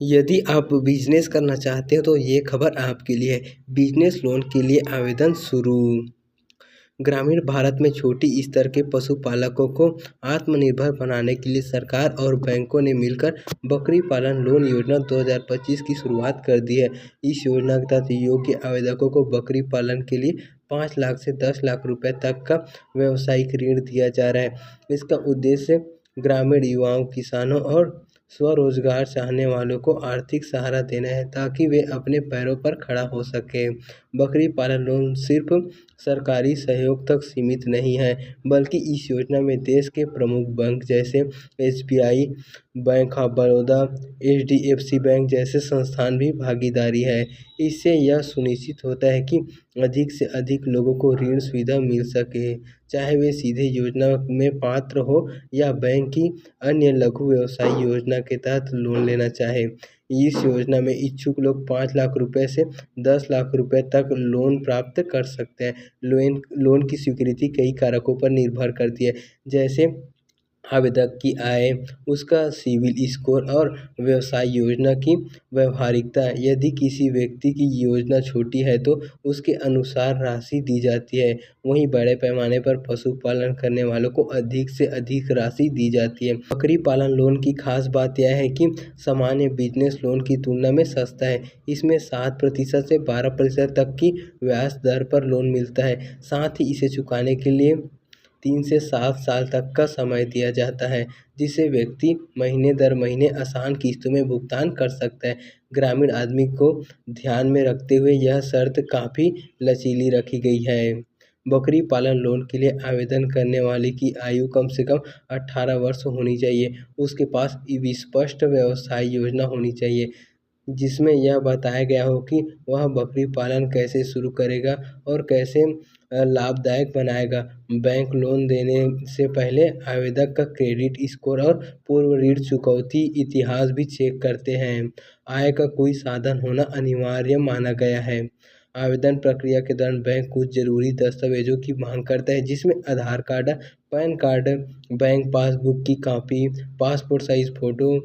यदि आप बिजनेस करना चाहते हो तो ये खबर आपके लिए है। बिजनेस लोन के लिए आवेदन शुरू। ग्रामीण भारत में छोटी स्तर के पशुपालकों को आत्मनिर्भर बनाने के लिए सरकार और बैंकों ने मिलकर बकरी पालन लोन योजना 2025 की शुरुआत कर दी है। इस योजना के तहत योग्य आवेदकों को बकरी पालन के लिए 5 लाख से 10 लाख रुपए तक का व्यावसायिक ऋण दिया जा रहा है। इसका उद्देश्य ग्रामीण युवाओं, किसानों और स्वरोजगार चाहने वालों को आर्थिक सहारा देना है ताकि वे अपने पैरों पर खड़ा हो सके। बकरी पालन लोन सिर्फ सरकारी सहयोग तक सीमित नहीं है, बल्कि इस योजना में देश के प्रमुख बैंक जैसे SBI, bank of Baroda, HDFC bank जैसे संस्थान भी भागीदारी है। इससे यह सुनिश्चित होता है कि अधिक से अधिक लोगों को ऋण सुविधा मिल सके, चाहे वे सीधे योजना में पात्र हो या बैंक की अन्य लघु व्यवसाय योजना के तहत लोन लेना चाहे। इस योजना में इच्छुक लोग 5 लाख रुपए से 10 लाख रुपए तक लोन प्राप्त कर सकते हैं। लोन की स्वीकृति कई कारकों पर निर्भर करती है, जैसे आवेदक की आय, उसका सिविल स्कोर और व्यवसाय योजना की व्यावहारिकता। यदि किसी व्यक्ति की योजना छोटी है तो उसके अनुसार राशि दी जाती है, वहीं बड़े पैमाने पर पशुपालन करने वालों को अधिक से अधिक राशि दी जाती है। बकरी पालन लोन की खास बात यह है कि सामान्य बिजनेस लोन की तुलना में सस्ता है। इसमें 7% से 12% तक की ब्याज दर पर लोन मिलता है। साथ ही इसे चुकाने के लिए 3 से 7 साल तक का समय दिया जाता है, जिसे व्यक्ति महीने दर महीने आसान किस्तों में भुगतान कर सकता है। ग्रामीण आदमी को ध्यान में रखते हुए यह शर्त काफ़ी लचीली रखी गई है। बकरी पालन लोन के लिए आवेदन करने वाले की आयु कम से कम 18 वर्ष होनी चाहिए। उसके पास स्पष्ट व्यवसाय योजना होनी चाहिए, जिसमें यह बताया गया हो कि वह बकरी पालन कैसे शुरू करेगा और कैसे लाभदायक बनाएगा। बैंक लोन देने से पहले आवेदक का क्रेडिट स्कोर और पूर्व ऋण चुकौती इतिहास भी चेक करते हैं। आय का कोई साधन होना अनिवार्य माना गया है। आवेदन प्रक्रिया के दौरान बैंक कुछ जरूरी दस्तावेजों की मांग करता है, जिसमें Aadhaar card, PAN card, bank passbook की कॉपी, पासपोर्ट साइज फोटो,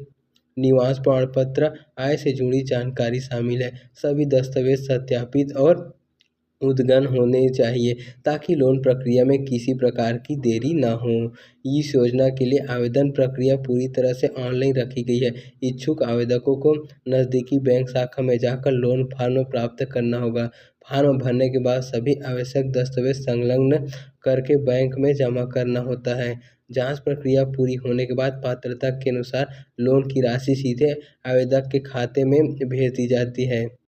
निवास प्रमाण पत्र, आय से जुड़ी जानकारी शामिल है। सभी दस्तावेज सत्यापित और उद्गन होने चाहिए ताकि लोन प्रक्रिया में किसी प्रकार की देरी न हो। इस योजना के लिए आवेदन प्रक्रिया पूरी तरह से ऑनलाइन रखी गई है। इच्छुक आवेदकों को नज़दीकी बैंक शाखा में जाकर लोन फॉर्म प्राप्त करना होगा। फॉर्म भरने के बाद सभी आवश्यक दस्तावेज संलग्न करके बैंक में जमा करना होता है। जांच प्रक्रिया पूरी होने के बाद पात्रता के अनुसार लोन की राशि सीधे आवेदक के खाते में भेज दी जाती है।